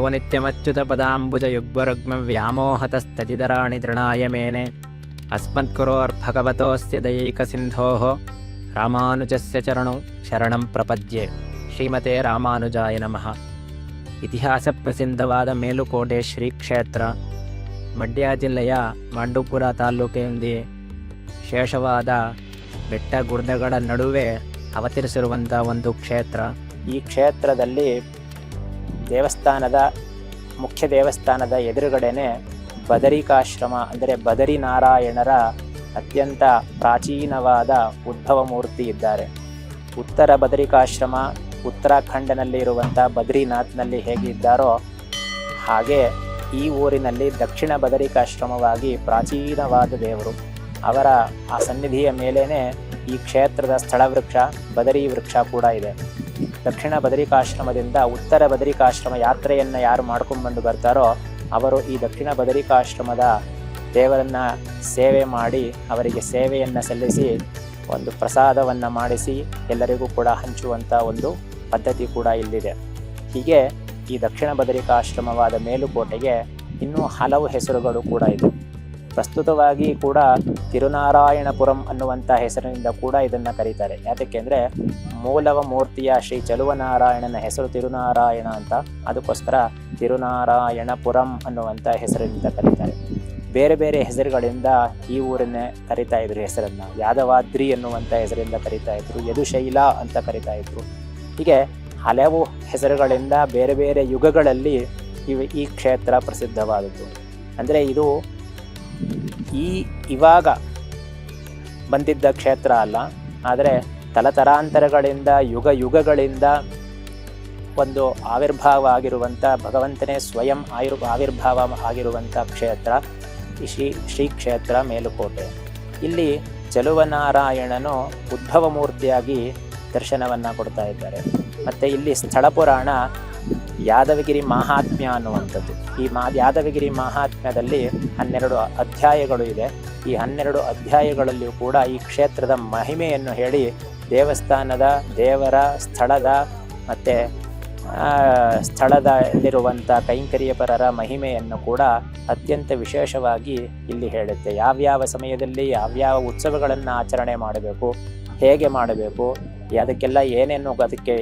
ಯೋ ನಿತ್ಯಮಚ್ಯುತ ಪದಾಂಬುಜ ಯುಗ್ಮರುಗ್ಮ ವ್ಯಾಮೋಹತಸ್ತದಿತರಾಣಿ ತೃಣಾಯ ಮೇನೆ ಅಸ್ಮತ್ಕುರೋರ್ಭಗವತೋಸ್ಯ ದಯೈಕಸಿಂಧೋಃ ರಾಮಾನುಜಸ್ಯ ಚರಣೌ ಶರಣಂ ಪ್ರಪದ್ಯೆ. ಶ್ರೀಮತೆ ರಾಮಾನುಜಾಯ ನಮಃ. ಇತಿಹಾಸ ಪ್ರಸಿದ್ಧವಾದ ಮೇಲುಕೋಟೆ ಶ್ರೀ ಕ್ಷೇತ್ರ ಮಂಡ್ಯ ಜಿಲ್ಲೆಯ ಮಾಂಡವಪುರ ತಾಲೂಕಿನಲ್ಲಿ ಶೇಷವಾದ ಬೆಟ್ಟ ಗುಡ್ಡಗಳ ನಡುವೆ ಅವತರಿಸಿರುವಂಥ ಒಂದು ಕ್ಷೇತ್ರ. ಈ ಕ್ಷೇತ್ರದಲ್ಲಿ ಮುಖ್ಯ ದೇವಸ್ಥಾನದ ಎದುರುಗಡೆನೆ ಬದರಿಕಾಶ್ರಮ ಅಂದರೆ ಬದರಿನಾರಾಯಣರ ಅತ್ಯಂತ ಪ್ರಾಚೀನವಾದ ಉದ್ಭವ ಮೂರ್ತಿ ಇದ್ದಾರೆ. ಉತ್ತರ ಬದರಿಕಾಶ್ರಮ ಉತ್ತರಾಖಂಡನಲ್ಲಿ ಇರುವಂಥ ಬದ್ರಿನಾಥ್ನಲ್ಲಿ ಹೇಗಿದ್ದಾರೋ ಹಾಗೆ ಈ ಊರಿನಲ್ಲಿ ದಕ್ಷಿಣ ಬದರಿಕಾಶ್ರಮವಾಗಿ ಪ್ರಾಚೀನವಾದ ದೇವರು. ಅವರ ಆ ಸನ್ನಿಧಿಯ ಮೇಲೇನೆ ಈ ಕ್ಷೇತ್ರದ ಸ್ಥಳ ವೃಕ್ಷ ಬದರಿ ವೃಕ್ಷ ಕೂಡ ಇದೆ. ದಕ್ಷಿಣ ಬದರಿಕಾಶ್ರಮದಿಂದ ಉತ್ತರ ಬದರಿಕಾಶ್ರಮ ಯಾತ್ರೆಯನ್ನು ಯಾರು ಮಾಡ್ಕೊಂಡು ಬರ್ತಾರೋ ಅವರು ಈ ದಕ್ಷಿಣ ಬದರಿಕಾಶ್ರಮದ ದೇವರನ್ನ ಸೇವೆ ಮಾಡಿ ಅವರಿಗೆ ಸೇವೆಯನ್ನು ಸಲ್ಲಿಸಿ ಒಂದು ಪ್ರಸಾದವನ್ನು ಮಾಡಿಸಿ ಎಲ್ಲರಿಗೂ ಕೂಡ ಹಂಚುವಂಥ ಒಂದು ಪದ್ಧತಿ ಕೂಡ ಇಲ್ಲಿದೆ. ಹೀಗೆ ಈ ದಕ್ಷಿಣ ಬದರಿಕಾಶ್ರಮವಾದ ಮೇಲುಕೋಟೆಗೆ ಇನ್ನೂ ಹಲವು ಹೆಸರುಗಳು ಕೂಡ ಇದೆ. ಪ್ರಸ್ತುತವಾಗಿ ಕೂಡ ತಿರುನಾರಾಯಣಪುರಂ ಅನ್ನುವಂಥ ಹೆಸರಿನಿಂದ ಕೂಡ ಇದನ್ನು ಕರೀತಾರೆ. ಯಾತಕ್ಕೆ ಅಂದರೆ ಮೂಲವ ಮೂರ್ತಿಯ ಶ್ರೀ ಚಲುವನಾರಾಯಣನ ಹೆಸರು ತಿರುನಾರಾಯಣ ಅಂತ, ಅದಕ್ಕೋಸ್ಕರ ತಿರುನಾರಾಯಣಪುರಂ ಅನ್ನುವಂಥ ಹೆಸರಿನಿಂದ ಕರೀತಾರೆ. ಬೇರೆ ಬೇರೆ ಹೆಸರುಗಳಿಂದ ಈ ಊರನ್ನೇ ಕರಿತಾ ಇದ್ರು. ಹೆಸರನ್ನು ಯಾದವಾದ್ರಿ ಅನ್ನುವಂಥ ಹೆಸರಿಂದ ಕರಿತಾ ಇದ್ರು, ಯದುಶೈಲ ಅಂತ ಕರಿತಾ ಇದ್ರು. ಹೀಗೆ ಹಲವು ಹೆಸರುಗಳಿಂದ ಬೇರೆ ಬೇರೆ ಯುಗಗಳಲ್ಲಿ ಈ ಕ್ಷೇತ್ರ ಪ್ರಸಿದ್ಧವಾದದ್ದು. ಅಂದರೆ ಇದು ಇವಾಗ ಬಂದಿದ್ದ ಕ್ಷೇತ್ರ ಅಲ್ಲ, ಆದರೆ ತಲತರಾಂತರಗಳಿಂದ ಯುಗಗಳಿಂದ ಒಂದು ಆವಿರ್ಭಾವ ಆಗಿರುವಂಥ ಭಗವಂತನೇ ಸ್ವಯಂ ಆವಿರ್ಭಾವ ಆಗಿರುವಂಥ ಕ್ಷೇತ್ರ ಶ್ರೀ ಕ್ಷೇತ್ರ ಮೇಲುಕೋಟೆ. ಇಲ್ಲಿ ಚಲುವನಾರಾಯಣನು ಉದ್ಭವ ಮೂರ್ತಿಯಾಗಿ ದರ್ಶನವನ್ನು ಕೊಡ್ತಾ ಇದ್ದಾರೆ. ಮತ್ತು ಇಲ್ಲಿ ಸ್ಥಳ ಪುರಾಣ ಯಾದವಗಿರಿ ಮಹಾತ್ಮ್ಯ ಅನ್ನುವಂಥದ್ದು. ಈ ಯಾದವಗಿರಿ ಮಹಾತ್ಮ್ಯದಲ್ಲಿ 12 ಅಧ್ಯಾಯಗಳು ಇದೆ. ಈ 12 ಅಧ್ಯಾಯಗಳಲ್ಲಿಯೂ ಕೂಡ ಈ ಕ್ಷೇತ್ರದ ಮಹಿಮೆಯನ್ನು ಹೇಳಿ ದೇವಸ್ಥಾನದ ದೇವರ ಸ್ಥಳದ ಮತ್ತು ಸ್ಥಳದಲ್ಲಿರುವಂಥ ಕೈಂಕರ್ಯಪರರ ಮಹಿಮೆಯನ್ನು ಕೂಡ ಅತ್ಯಂತ ವಿಶೇಷವಾಗಿ ಇಲ್ಲಿ ಹೇಳುತ್ತೆ. ಯಾವ್ಯಾವ ಸಮಯದಲ್ಲಿ ಯಾವ್ಯಾವ ಉತ್ಸವಗಳನ್ನು ಆಚರಣೆ ಮಾಡಬೇಕು, ಹೇಗೆ ಮಾಡಬೇಕು, ಅದಕ್ಕೆಲ್ಲ ಏನೇನು ಅದಕ್ಕೆ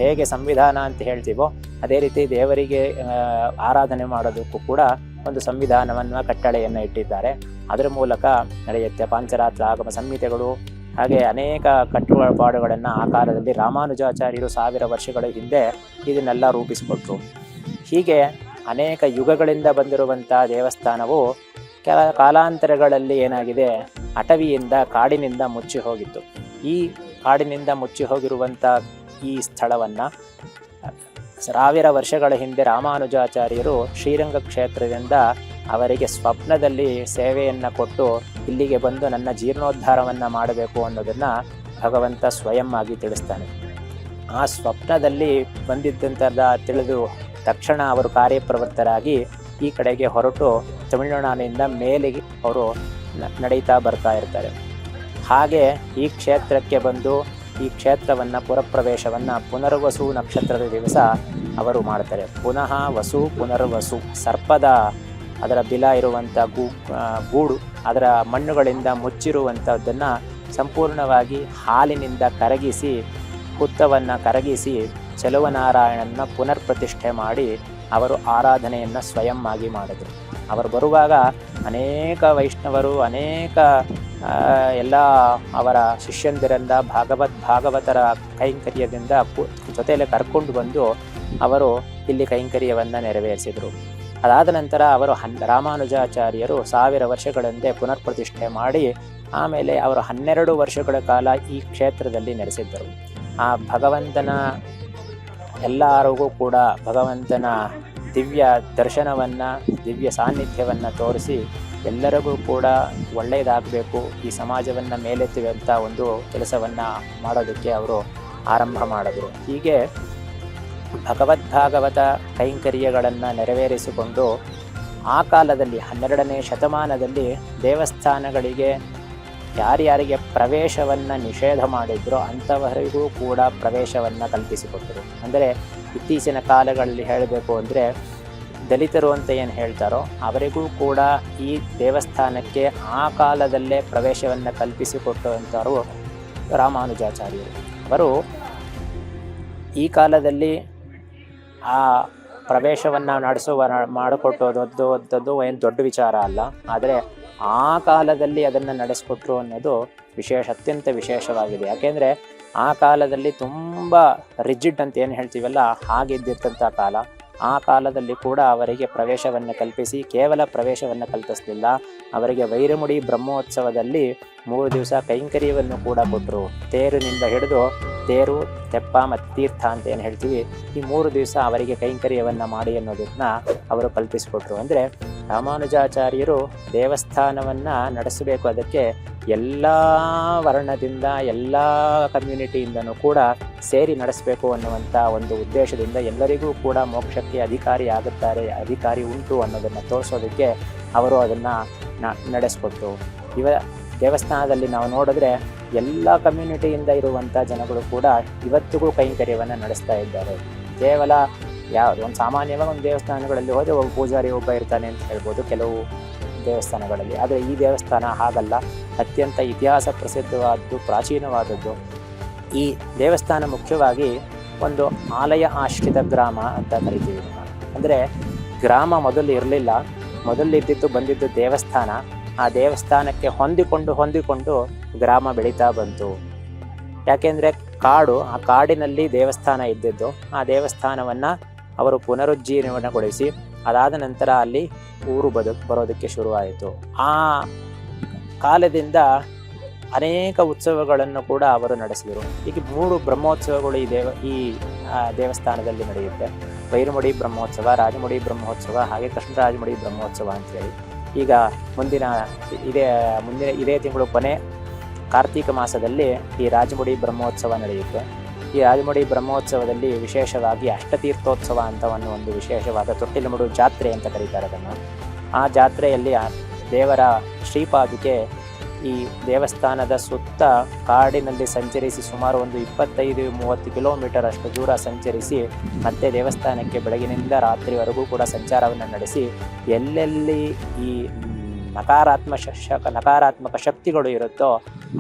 ಹೇಗೆ ಸಂವಿಧಾನ ಅಂತ ಹೇಳ್ತೀವೋ ಅದೇ ರೀತಿ ದೇವರಿಗೆ ಆರಾಧನೆ ಮಾಡೋದಕ್ಕೂ ಕೂಡ ಒಂದು ಸಂವಿಧಾನವನ್ನು ಕಟ್ಟಳೆಯನ್ನು ಇಟ್ಟಿದ್ದಾರೆ. ಅದರ ಮೂಲಕ ನಡೆಯುತ್ತೆ. ಪಾಂಚರಾತ್ರ ಆಗಮ ಸಂಹಿತೆಗಳು ಹಾಗೆ ಅನೇಕ ಕಟ್ಟುಪಾಡುಗಳನ್ನು ಆ ಕಾಲದಲ್ಲಿ ರಾಮಾನುಜಾಚಾರ್ಯರು 1000 ವರ್ಷಗಳ ಹಿಂದೆ ಇದನ್ನೆಲ್ಲ ರೂಪಿಸಿಕೊಟ್ರು. ಹೀಗೆ ಅನೇಕ ಯುಗಗಳಿಂದ ಬಂದಿರುವಂಥ ದೇವಸ್ಥಾನವು ಕಾಲಾಂತರಗಳಲ್ಲಿ ಏನಾಗಿದೆ, ಅಟವಿಯಿಂದ ಕಾಡಿನಿಂದ ಮುಚ್ಚಿ ಹೋಗಿತ್ತು. ಈ ಕಾಡಿನಿಂದ ಮುಚ್ಚಿ ಹೋಗಿರುವಂಥ ಈ ಸ್ಥಳವನ್ನು 1000 ವರ್ಷಗಳ ಹಿಂದೆ ರಾಮಾನುಜಾಚಾರ್ಯರು ಶ್ರೀರಂಗ ಕ್ಷೇತ್ರದಿಂದ ಅವರಿಗೆ ಸ್ವಪ್ನದಲ್ಲಿ ಸೇವೆಯನ್ನು ಕೊಟ್ಟು ಇಲ್ಲಿಗೆ ಬಂದು ನನ್ನ ಜೀರ್ಣೋದ್ಧಾರವನ್ನು ಮಾಡಬೇಕು ಅನ್ನೋದನ್ನು ಭಗವಂತ ಸ್ವಯಂ ಆಗಿ ತಿಳಿಸ್ತಾನೆ. ಆ ಸ್ವಪ್ನದಲ್ಲಿ ಬಂದಿದ್ದಂಥದ್ದು ತಿಳಿದು ತಕ್ಷಣ ಅವರು ಕಾರ್ಯಪ್ರವೃತ್ತರಾಗಿ ಈ ಕಡೆಗೆ ಹೊರಟು ತಮಿಳುನಾಡಿನಿಂದ ಮೇಲೆ ಅವರು ನಡೀತಾ ಬರ್ತಾ ಇರ್ತಾರೆ. ಹಾಗೆ ಈ ಕ್ಷೇತ್ರಕ್ಕೆ ಬಂದು ಈ ಕ್ಷೇತ್ರವನ್ನು ಪುರಪ್ರವೇಶವನ್ನು ಪುನರ್ವಸು ನಕ್ಷತ್ರದ ದಿವಸ ಅವರು ಮಾಡ್ತಾರೆ. ಪುನಃ ವಸು ಪುನರ್ವಸು ಸರ್ಪದ ಅದರ ಬಿಲ ಇರುವಂಥ ಗೂಡು ಅದರ ಮಣ್ಣುಗಳಿಂದ ಮುಚ್ಚಿರುವಂಥದ್ದನ್ನು ಸಂಪೂರ್ಣವಾಗಿ ಹಾಲಿನಿಂದ ಕರಗಿಸಿ ಹುತ್ತವನ್ನು ಕರಗಿಸಿ ಚಲುವನಾರಾಯಣನ ಪುನರ್ ಪ್ರತಿಷ್ಠೆ ಮಾಡಿ ಅವರು ಆರಾಧನೆಯನ್ನು ಸ್ವಯಂ ಆಗಿ ಮಾಡಿದರು. ಅವರು ಬರುವಾಗ ಅನೇಕ ವೈಷ್ಣವರು ಅನೇಕ ಎಲ್ಲ ಅವರ ಶಿಷ್ಯಂದಿರಿಂದ ಭಾಗವತರ ಕೈಂಕರ್ಯದಿಂದ ಜೊತೆಯಲ್ಲಿ ಕರ್ಕೊಂಡು ಬಂದು ಅವರು ಇಲ್ಲಿ ಕೈಂಕರ್ಯವನ್ನು ನೆರವೇರಿಸಿದರು. ಅದಾದ ನಂತರ ಅವರು ರಾಮಾನುಜಾಚಾರ್ಯರು 1000 ವರ್ಷಗಳಿಂದ ಪುನರ್ ಪ್ರತಿಷ್ಠೆ ಮಾಡಿ ಆಮೇಲೆ ಅವರು 12 ವರ್ಷಗಳ ಕಾಲ ಈ ಕ್ಷೇತ್ರದಲ್ಲಿ ನೆಲೆಸಿದ್ದರು. ಆ ಭಗವಂತನ ಎಲ್ಲರಿಗೂ ಕೂಡ ಭಗವಂತನ ದಿವ್ಯ ದರ್ಶನವನ್ನು ದಿವ್ಯ ಸಾನ್ನಿಧ್ಯವನ್ನು ತೋರಿಸಿ ಎಲ್ಲರಿಗೂ ಕೂಡ ಒಳ್ಳೆಯದಾಗಬೇಕು, ಈ ಸಮಾಜವನ್ನು ಮೇಲೆತ್ತುವಂಥ ಒಂದು ಕೆಲಸವನ್ನು ಮಾಡೋದಕ್ಕೆ ಅವರು ಆರಂಭ ಮಾಡಿದರು. ಹೀಗೆ ಭಗವದ್ಭಾಗವತ ಕೈಂಕರ್ಯಗಳನ್ನು ನೆರವೇರಿಸಿಕೊಂಡು ಆ ಕಾಲದಲ್ಲಿ 12ನೇ ಶತಮಾನದಲ್ಲಿ ದೇವಸ್ಥಾನಗಳಿಗೆ ಯಾರ್ಯಾರಿಗೆ ಪ್ರವೇಶವನ್ನು ನಿಷೇಧ ಮಾಡಿದ್ರೋ ಅಂಥವರಿಗೂ ಕೂಡ ಪ್ರವೇಶವನ್ನು ಕಲ್ಪಿಸಿಕೊಟ್ಟರು. ಅಂದರೆ ಇತ್ತೀಚಿನ ಕಾಲಗಳಲ್ಲಿ ಹೇಳಬೇಕು ಅಂದರೆ ದಲಿತರು ಅಂತ ಏನು ಹೇಳ್ತಾರೋ ಅವರಿಗೂ ಕೂಡ ಈ ದೇವಸ್ಥಾನಕ್ಕೆ ಆ ಕಾಲದಲ್ಲೇ ಪ್ರವೇಶವನ್ನು ಕಲ್ಪಿಸಿಕೊಟ್ಟಂಥವರು ರಾಮಾನುಜಾಚಾರ್ಯರು. ಅವರು ಈ ಕಾಲದಲ್ಲಿ ಆ ಪ್ರವೇಶವನ್ನು ಮಾಡಿಕೊಟ್ಟೋದದ್ದು ಏನು ದೊಡ್ಡ ವಿಚಾರ ಅಲ್ಲ. ಆದರೆ ಆ ಕಾಲದಲ್ಲಿ ಅದನ್ನು ನಡೆಸಿಕೊಟ್ರು ಅನ್ನೋದು ಅತ್ಯಂತ ವಿಶೇಷವಾಗಿದೆ. ಯಾಕೆಂದರೆ ಆ ಕಾಲದಲ್ಲಿ ತುಂಬ ರಿಜಿಡ್ ಅಂತ ಏನು ಹೇಳ್ತೀವಲ್ಲ ಹಾಗಿದ್ದಿರ್ತಂಥ ಕಾಲ. ಆ ಕಾಲದಲ್ಲಿ ಕೂಡ ಅವರಿಗೆ ಪ್ರವೇಶವನ್ನು ಕಲ್ಪಿಸಿ ಕೇವಲ ಪ್ರವೇಶವನ್ನು ಕಲ್ಪಿಸಲಿಲ್ಲ, ಅವರಿಗೆ ವೈರಮುಡಿ ಬ್ರಹ್ಮೋತ್ಸವದಲ್ಲಿ 3 ದಿವಸ ಕೈಂಕರ್ಯವನ್ನು ಕೂಡ ಕೊಟ್ಟರು. ತೇರಿನಿಂದ ಹಿಡಿದು ತೇರು, ತೆಪ್ಪ ಮತ್ತು ತೀರ್ಥ ಅಂತ ಏನು ಹೇಳ್ತೀವಿ, ಈ 3 ದಿವಸ ಅವರಿಗೆ ಕೈಂಕರ್ಯವನ್ನು ಮಾಡಿ ಅನ್ನೋದನ್ನ ಅವರು ಕಲ್ಪಿಸಿಕೊಟ್ರು. ಅಂದರೆ ರಾಮಾನುಜಾಚಾರ್ಯರು ದೇವಸ್ಥಾನವನ್ನು ನಡೆಸಬೇಕು, ಅದಕ್ಕೆ ಎಲ್ಲ ವರ್ಣದಿಂದ ಎಲ್ಲ ಕಮ್ಯುನಿಟಿಯಿಂದನೂ ಕೂಡ ಸೇರಿ ನಡೆಸಬೇಕು ಅನ್ನುವಂಥ ಒಂದು ಉದ್ದೇಶದಿಂದ ಎಲ್ಲರಿಗೂ ಕೂಡ ಮೋಕ್ಷಕ್ಕೆ ಅಧಿಕಾರಿ ಉಂಟು ಅನ್ನೋದನ್ನು ತೋರಿಸೋದಕ್ಕೆ ಅವರು ಅದನ್ನು ನಡೆಸ್ಕೊಟ್ರು. ದೇವಸ್ಥಾನದಲ್ಲಿ ನಾವು ನೋಡಿದ್ರೆ ಎಲ್ಲ ಕಮ್ಯುನಿಟಿಯಿಂದ ಇರುವಂಥ ಜನಗಳು ಕೂಡ ಇವತ್ತಿಗೂ ಕೈಂಕರ್ಯವನ್ನು ನಡೆಸ್ತಾ ಇದ್ದಾರೆ. ಕೇವಲ ಒಂದು ಸಾಮಾನ್ಯವಾಗಿ ಒಂದು ದೇವಸ್ಥಾನಗಳಲ್ಲಿ ಹೋದರೆ ಒಬ್ಬ ಪೂಜಾರಿ ಒಬ್ಬ ಇರ್ತಾನೆ ಅಂತ ಹೇಳ್ಬೋದು ಕೆಲವು ದೇವಸ್ಥಾನಗಳಲ್ಲಿ. ಆದರೆ ಈ ದೇವಸ್ಥಾನ ಹಾಗಲ್ಲ, ಅತ್ಯಂತ ಇತಿಹಾಸ ಪ್ರಸಿದ್ಧವಾದದ್ದು, ಪ್ರಾಚೀನವಾದದ್ದು. ಈ ದೇವಸ್ಥಾನ ಮುಖ್ಯವಾಗಿ ಒಂದು ಆಲಯ ಆಶ್ರಿತ ಗ್ರಾಮ ಅಂತ ಕರಿತೀವಿ. ಅಂದರೆ ಗ್ರಾಮ ಮೊದಲು ಇರಲಿಲ್ಲ, ಮೊದಲಿದ್ದಿದ್ದು ಬಂದಿದ್ದು ದೇವಸ್ಥಾನ. ಆ ದೇವಸ್ಥಾನಕ್ಕೆ ಹೊಂದಿಕೊಂಡು ಗ್ರಾಮ ಬೆಳೀತಾ ಬಂತು. ಯಾಕೆಂದರೆ ಆ ಕಾಡಿನಲ್ಲಿ ದೇವಸ್ಥಾನ ಇದ್ದಿದ್ದು, ಆ ದೇವಸ್ಥಾನವನ್ನು ಅವರು ಪುನರುಜ್ಜೀವನಗೊಳಿಸಿ ಅದಾದ ನಂತರ ಅಲ್ಲಿ ಊರು ಬರೋದಕ್ಕೆ ಶುರುವಾಯಿತು. ಆ ಕಾಲದಿಂದ ಅನೇಕ ಉತ್ಸವಗಳನ್ನು ಕೂಡ ಅವರು ನಡೆಸಿದರು. ಈಗ 3 ಬ್ರಹ್ಮೋತ್ಸವಗಳು ಈ ದೇವಸ್ಥಾನದಲ್ಲಿ ನಡೆಯುತ್ತೆ. ವೈರಮುಡಿ ಬ್ರಹ್ಮೋತ್ಸವ, ರಾಜಮುಡಿ ಬ್ರಹ್ಮೋತ್ಸವ, ಹಾಗೆ ಕೃಷ್ಣರಾಜಮುಡಿ ಬ್ರಹ್ಮೋತ್ಸವ ಅಂತೇಳಿ. ಈಗ ಇದೇ ತಿಂಗಳು ಕೊನೆ ಕಾರ್ತೀಕ ಮಾಸದಲ್ಲಿ ಈ ರಾಜಮುಡಿ ಬ್ರಹ್ಮೋತ್ಸವ ನಡೆಯುತ್ತೆ. ಈ ರಾಜಮುಡಿ ಬ್ರಹ್ಮೋತ್ಸವದಲ್ಲಿ ವಿಶೇಷವಾಗಿ ಅಷ್ಟತೀರ್ಥೋತ್ಸವ ಅಂತ ಒಂದು ವಿಶೇಷವಾದ ತೊಟ್ಟಿಲಮುಡು ಜಾತ್ರೆ ಅಂತ ಕರೀತಾರೆ ಅದನ್ನು. ಆ ಜಾತ್ರೆಯಲ್ಲಿ ದೇವರ ಶ್ರೀಪಾದಿಕೆ ಈ ದೇವಸ್ಥಾನದ ಸುತ್ತ ಕಾಡಿನಲ್ಲಿ ಸಂಚರಿಸಿ ಸುಮಾರು ಒಂದು 25-30 ಕಿಲೋಮೀಟರ್ ಅಷ್ಟು ದೂರ ಸಂಚರಿಸಿ ಮತ್ತೆ ದೇವಸ್ಥಾನಕ್ಕೆ ಬೆಳಗಿನಿಂದ ರಾತ್ರಿವರೆಗೂ ಕೂಡ ಸಂಚಾರವನ್ನು ನಡೆಸಿ ಎಲ್ಲೆಲ್ಲಿ ಈ ನಕಾರಾತ್ಮಕ ಶಕ್ತಿಗಳು ಇರುತ್ತೋ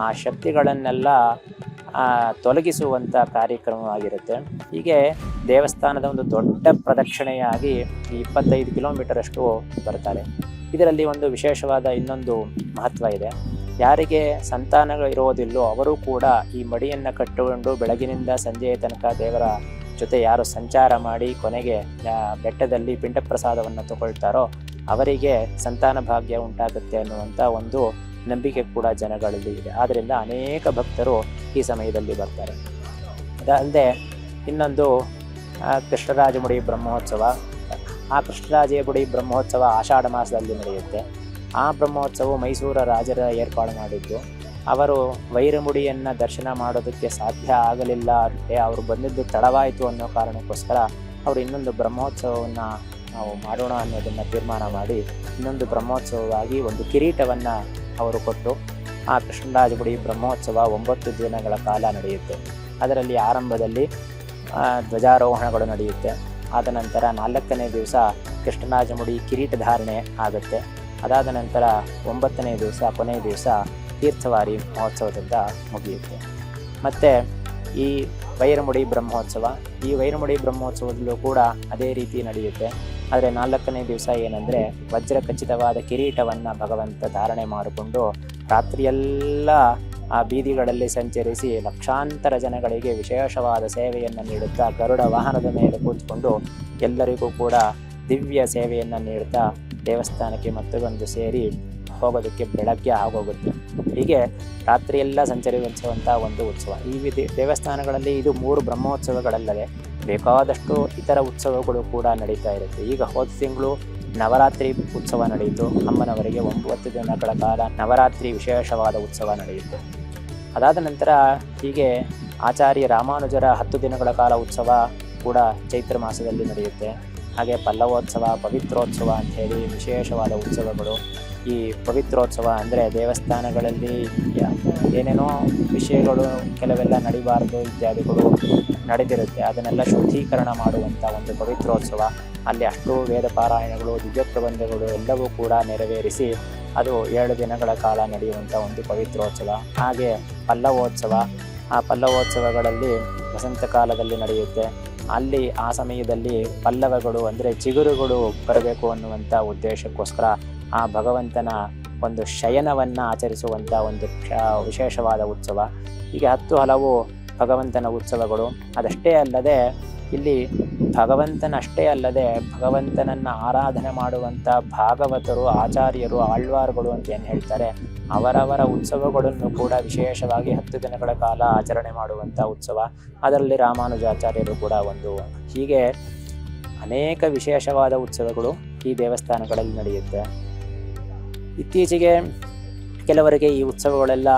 ಆ ಶಕ್ತಿಗಳನ್ನೆಲ್ಲ ತೊಲಗಿಸುವಂಥ ಕಾರ್ಯಕ್ರಮವಾಗಿರುತ್ತೆ. ಹೀಗೆ ದೇವಸ್ಥಾನದ ಒಂದು ದೊಡ್ಡ ಪ್ರದಕ್ಷಿಣೆಯಾಗಿ 25 ಕಿಲೋಮೀಟರ್ ಅಷ್ಟು ಬರ್ತಾರೆ. ಇದರಲ್ಲಿ ಒಂದು ವಿಶೇಷವಾದ ಇನ್ನೊಂದು ಮಹತ್ವ ಇದೆ. ಯಾರಿಗೆ ಸಂತಾನಗಳು ಇರೋದಿಲ್ಲೋ ಅವರು ಕೂಡ ಈ ಮಡಿಯನ್ನು ಕಟ್ಟಿಕೊಂಡು ಬೆಳಗಿನಿಂದ ಸಂಜೆಯ ತನಕ ದೇವರ ಜೊತೆ ಯಾರು ಸಂಚಾರ ಮಾಡಿ ಕೊನೆಗೆ ಬೆಟ್ಟದಲ್ಲಿ ಪಿಂಡ ಪ್ರಸಾದವನ್ನು ತಗೊಳ್ತಾರೋ ಅವರಿಗೆ ಸಂತಾನ ಭಾಗ್ಯ ಉಂಟಾಗುತ್ತೆ ಅನ್ನುವಂಥ ಒಂದು ನಂಬಿಕೆ ಕೂಡ ಜನಗಳಲ್ಲಿ ಇದೆ. ಆದ್ದರಿಂದ ಅನೇಕ ಭಕ್ತರು ಈ ಸಮಯದಲ್ಲಿ ಬರ್ತಾರೆ. ಅದಲ್ಲದೆ ಇನ್ನೊಂದು ಕೃಷ್ಣರಾಜಮುಡಿ ಬ್ರಹ್ಮೋತ್ಸವ. ಆ ಕೃಷ್ಣರಾಜಮುಡಿ ಬ್ರಹ್ಮೋತ್ಸವ ಆಷಾಢ ಮಾಸದಲ್ಲಿ ನಡೆಯುತ್ತೆ. ಆ ಬ್ರಹ್ಮೋತ್ಸವ ಮೈಸೂರ ರಾಜರ ಏರ್ಪಾಡು ಮಾಡಿದ್ದು. ಅವರು ವೈರಮುಡಿಯನ್ನು ದರ್ಶನ ಮಾಡೋದಕ್ಕೆ ಸಾಧ್ಯ ಆಗಲಿಲ್ಲ, ಅವರು ಬಂದಿದ್ದು ತಡವಾಯಿತು ಅನ್ನೋ ಕಾರಣಕ್ಕೋಸ್ಕರ ಅವರು ಇನ್ನೊಂದು ಬ್ರಹ್ಮೋತ್ಸವವನ್ನು ನಾವು ಮಾಡೋಣ ಅನ್ನೋದನ್ನು ತೀರ್ಮಾನ ಮಾಡಿ ಇನ್ನೊಂದು ಬ್ರಹ್ಮೋತ್ಸವವಾಗಿ ಒಂದು ಕಿರೀಟವನ್ನು ಅವರು ಕೊಟ್ಟು ಆ ಕೃಷ್ಣರಾಜಮುಡಿ ಬ್ರಹ್ಮೋತ್ಸವ 9 ದಿನಗಳ ಕಾಲ ನಡೆಯುತ್ತೆ. ಅದರಲ್ಲಿ ಆರಂಭದಲ್ಲಿ ಧ್ವಜಾರೋಹಣಗಳು ನಡೆಯುತ್ತೆ. ಆದ ನಂತರ 4ನೇ ದಿವಸ ಕೃಷ್ಣರಾಜಮುಡಿ ಕಿರೀಟ ಧಾರಣೆ ಆಗುತ್ತೆ. ಅದಾದ ನಂತರ 9ನೇ ದಿವಸ ಕೊನೆಯ ದಿವಸ ತೀರ್ಥವಾರಿ ಮಹೋತ್ಸವದಿಂದ ಮುಗಿಯುತ್ತೆ. ಮತ್ತು ಈ ವೈರಮುಡಿ ಬ್ರಹ್ಮೋತ್ಸವದಲ್ಲೂ ಕೂಡ ಅದೇ ರೀತಿ ನಡೆಯುತ್ತೆ. ಆದರೆ 4ನೇ ದಿವಸ ಏನಂದರೆ ವಜ್ರ ಖಚಿತವಾದ ಕಿರೀಟವನ್ನು ಭಗವಂತ ಧಾರಣೆ ಮಾಡಿಕೊಂಡು ರಾತ್ರಿಯೆಲ್ಲ ಆ ಬೀದಿಗಳಲ್ಲಿ ಸಂಚರಿಸಿ ಲಕ್ಷಾಂತರ ಜನಗಳಿಗೆ ವಿಶೇಷವಾದ ಸೇವೆಯನ್ನು ನೀಡುತ್ತಾ ಗರುಡ ವಾಹನದ ಮೇಲೆ ಕೂತ್ಕೊಂಡು ಎಲ್ಲರಿಗೂ ಕೂಡ ದಿವ್ಯ ಸೇವೆಯನ್ನು ನೀಡುತ್ತಾ ದೇವಸ್ಥಾನಕ್ಕೆ ಮತ್ತೊಂದು ಸೇರಿ ಹೋಗೋದಕ್ಕೆ ಬೆಳಗ್ಗೆ ಆಗೋಗುತ್ತೆ. ಹೀಗೆ ರಾತ್ರಿಯೆಲ್ಲ ಸಂಚರಿಸುವಂಥ ಒಂದು ಉತ್ಸವ. ಈ ದೇವಸ್ಥಾನಗಳಲ್ಲಿ ಇದು 3 ಬ್ರಹ್ಮೋತ್ಸವಗಳಲ್ಲದೆ ಬೇಕಾದಷ್ಟು ಇತರ ಉತ್ಸವಗಳು ಕೂಡ ನಡೀತಾ ಇರುತ್ತೆ. ಈಗ ಹೋದ ತಿಂಗಳು ನವರಾತ್ರಿ ಉತ್ಸವ ನಡೆಯಿತು. ಅಮ್ಮನವರಿಗೆ 9 ದಿನಗಳ ಕಾಲ ನವರಾತ್ರಿ ವಿಶೇಷವಾದ ಉತ್ಸವ ನಡೆಯಿತು. ಅದಾದ ನಂತರ ಹೀಗೆ ಆಚಾರ್ಯ ರಾಮಾನುಜರ 10 ದಿನಗಳ ಕಾಲ ಉತ್ಸವ ಕೂಡ ಚೈತ್ರ ಮಾಸದಲ್ಲಿ ನಡೆಯುತ್ತೆ. ಹಾಗೆ ಪಲ್ಲವೋತ್ಸವ, ಪವಿತ್ರೋತ್ಸವ ಅಂಥೇಳಿ ವಿಶೇಷವಾದ ಉತ್ಸವಗಳು. ಈ ಪವಿತ್ರೋತ್ಸವ ಅಂದರೆ ದೇವಸ್ಥಾನಗಳಲ್ಲಿ ಏನೇನೋ ವಿಷಯಗಳು ಕೆಲವೆಲ್ಲ ನಡಿಬಾರ್ದು ಇತ್ಯಾದಿಗಳು ನಡೆದಿರುತ್ತೆ. ಅದನ್ನೆಲ್ಲ ಶುದ್ಧೀಕರಣ ಮಾಡುವಂಥ ಒಂದು ಪವಿತ್ರೋತ್ಸವ. ಅಲ್ಲಿ ಅಷ್ಟು ವೇದ ಪಾರಾಯಣಗಳು, ದಿವ್ಯ ಪ್ರಬಂಧಗಳು ಎಲ್ಲವೂ ಕೂಡ ನೆರವೇರಿಸಿ ಅದು 7 ದಿನಗಳ ಕಾಲ ನಡೆಯುವಂಥ ಒಂದು ಪವಿತ್ರೋತ್ಸವ. ಹಾಗೆ ಪಲ್ಲವೋತ್ಸವ, ಆ ಪಲ್ಲವೋತ್ಸವಗಳಲ್ಲಿ ವಸಂತ ಕಾಲದಲ್ಲಿ ನಡೆಯುತ್ತೆ. ಅಲ್ಲಿ ಆ ಸಮಯದಲ್ಲಿ ಪಲ್ಲವಗಳು ಅಂದರೆ ಚಿಗುರುಗಳು ಬರಬೇಕು ಅನ್ನುವಂಥ ಉದ್ದೇಶಕ್ಕೋಸ್ಕರ ಆ ಭಗವಂತನ ಒಂದು ಶಯನವನ್ನು ಆಚರಿಸುವಂಥ ಒಂದು ವಿಶೇಷವಾದ ಉತ್ಸವ. ಹೀಗೆ 10 ಹಲವು ಭಗವಂತನ ಉತ್ಸವಗಳು. ಅದಷ್ಟೇ ಅಲ್ಲದೆ ಇಲ್ಲಿ ಭಗವಂತನಷ್ಟೇ ಅಲ್ಲದೆ ಭಗವಂತನನ್ನು ಆರಾಧನೆ ಮಾಡುವಂಥ ಭಾಗವತರು, ಆಚಾರ್ಯರು, ಆಳ್ವಾರುಗಳು ಅಂತ ಏನು ಹೇಳ್ತಾರೆ, ಅವರವರ ಉತ್ಸವಗಳನ್ನು ಕೂಡ ವಿಶೇಷವಾಗಿ 10 ದಿನಗಳ ಕಾಲ ಆಚರಣೆ ಮಾಡುವಂಥ ಉತ್ಸವ. ಅದರಲ್ಲಿ ರಾಮಾನುಜಾಚಾರ್ಯರು ಕೂಡ ಒಂದು. ಹೀಗೆ ಅನೇಕ ವಿಶೇಷವಾದ ಉತ್ಸವಗಳು ಈ ದೇವಸ್ಥಾನಗಳಲ್ಲಿ ನಡೆಯುತ್ತೆ. ಇತ್ತೀಚೆಗೆ ಕೆಲವರಿಗೆ ಈ ಉತ್ಸವಗಳೆಲ್ಲ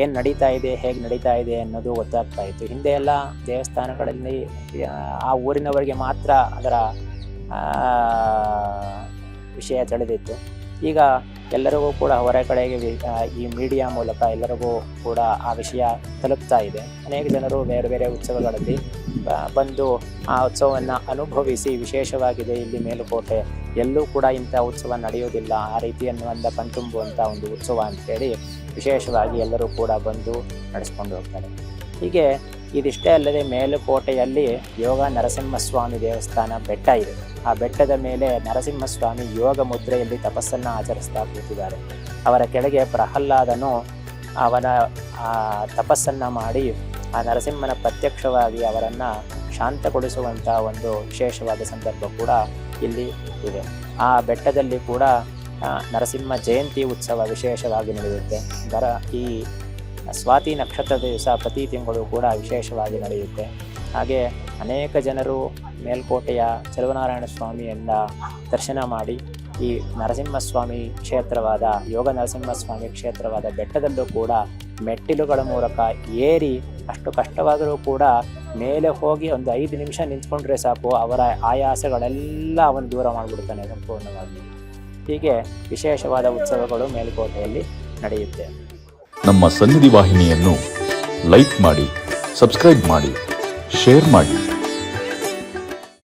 ಏನು ನಡೀತಾ ಇದೆ, ಹೇಗೆ ನಡೀತಾ ಇದೆ ಅನ್ನೋದು ಗೊತ್ತಾಗ್ತಾ ಇತ್ತು. ಹಿಂದೆ ಎಲ್ಲ ದೇವಸ್ಥಾನಗಳಲ್ಲಿ ಆ ಊರಿನವರಿಗೆ ಮಾತ್ರ ಅದರ ವಿಷಯ ತಿಳಿದಿತ್ತು. ಈಗ ಎಲ್ಲರಿಗೂ ಕೂಡ ಹೊರ ಕಡೆಗೆ ಈ ಮೀಡಿಯಾ ಮೂಲಕ ಎಲ್ಲರಿಗೂ ಕೂಡ ಆ ವಿಷಯ ತಲುಪ್ತಾ ಇದೆ. ಅನೇಕ ಜನರು ಬೇರೆ ಬೇರೆ ಉತ್ಸವಗಳಲ್ಲಿ ಬಂದು ಆ ಉತ್ಸವವನ್ನು ಅನುಭವಿಸಿ, ವಿಶೇಷವಾಗಿದೆ ಇಲ್ಲಿ ಮೇಲುಕೋಟೆ, ಎಲ್ಲೂ ಕೂಡ ಇಂಥ ಉತ್ಸವ ನಡೆಯೋದಿಲ್ಲ, ಆ ರೀತಿ ಅನ್ನುವಂಥ ಕಣ್ತುಂಬುವಂಥ ಒಂದು ಉತ್ಸವ ಅಂಥೇಳಿ ವಿಶೇಷವಾಗಿ ಎಲ್ಲರೂ ಕೂಡ ಬಂದು ನಡೆಸ್ಕೊಂಡು ಹೋಗ್ತಾರೆ. ಹೀಗೆ ಇದಿಷ್ಟೇ ಅಲ್ಲದೆ ಮೇಲುಕೋಟೆಯಲ್ಲಿ ಯೋಗ ನರಸಿಂಹಸ್ವಾಮಿ ದೇವಸ್ಥಾನ ಬೆಟ್ಟ ಇದೆ. ಆ ಬೆಟ್ಟದ ಮೇಲೆ ನರಸಿಂಹಸ್ವಾಮಿ ಯೋಗ ಮುದ್ರೆಯಲ್ಲಿ ತಪಸ್ಸನ್ನು ಆಚರಿಸ್ತಾ ಕೂತಿದ್ದಾರೆ. ಅವರ ಕೆಳಗೆ ಪ್ರಹ್ಲಾದನು ಅವನ ತಪಸ್ಸನ್ನು ಮಾಡಿ ಆ ನರಸಿಂಹನ ಪ್ರತ್ಯಕ್ಷವಾಗಿ ಅವರನ್ನು ಶಾಂತಗೊಳಿಸುವಂಥ ಒಂದು ವಿಶೇಷವಾದ ಸಂದರ್ಭ ಕೂಡ ಇಲ್ಲಿ ಇದೆ. ಆ ಬೆಟ್ಟದಲ್ಲಿ ಕೂಡ ನರಸಿಂಹ ಜಯಂತಿ ಉತ್ಸವ ವಿಶೇಷವಾಗಿ ನಡೆಯುತ್ತೆ. ಈ ಸ್ವಾತಿ ನಕ್ಷತ್ರ ದಿವಸ ಪ್ರತಿ ತಿಂಗಳು ಕೂಡ ವಿಶೇಷವಾಗಿ ನಡೆಯುತ್ತೆ. ಹಾಗೆ ಅನೇಕ ಜನರು ಮೇಲ್ಕೋಟೆಯ ಚೆಲುವನಾರಾಯಣ ಸ್ವಾಮಿಯಿಂದ ದರ್ಶನ ಮಾಡಿ ಈ ನರಸಿಂಹಸ್ವಾಮಿ ಕ್ಷೇತ್ರವಾದ ಯೋಗ ನರಸಿಂಹಸ್ವಾಮಿ ಕ್ಷೇತ್ರವಾದ ಬೆಟ್ಟದಲ್ಲೂ ಕೂಡ ಮೆಟ್ಟಿಲುಗಳ ಮೂಲಕ ಏರಿ, ಅಷ್ಟು ಕಷ್ಟವಾದರೂ ಕೂಡ ಮೇಲೆ ಹೋಗಿ ಒಂದು 5 ನಿಮಿಷ ನಿಂತ್ಕೊಂಡ್ರೆ ಸಾಕು, ಅವರ ಆಯಾಸಗಳೆಲ್ಲ ಅವನು ದೂರ ಮಾಡಿಬಿಡ್ತಾನೆ ಸಂಪೂರ್ಣವಾಗಿ. ಹೀಗೆ ವಿಶೇಷವಾದ ಉತ್ಸವಗಳು ಮೇಲುಕೋಟೆಯಲ್ಲಿ ನಡೆಯುತ್ತೆ. ನಮ್ಮ ಸನ್ನಿಧಿ ವಾಹಿನಿಯನ್ನು ಲೈಕ್ ಮಾಡಿ, ಸಬ್ಸ್ಕ್ರೈಬ್ ಮಾಡಿ, ಶೇರ್ ಮಾಡಿ.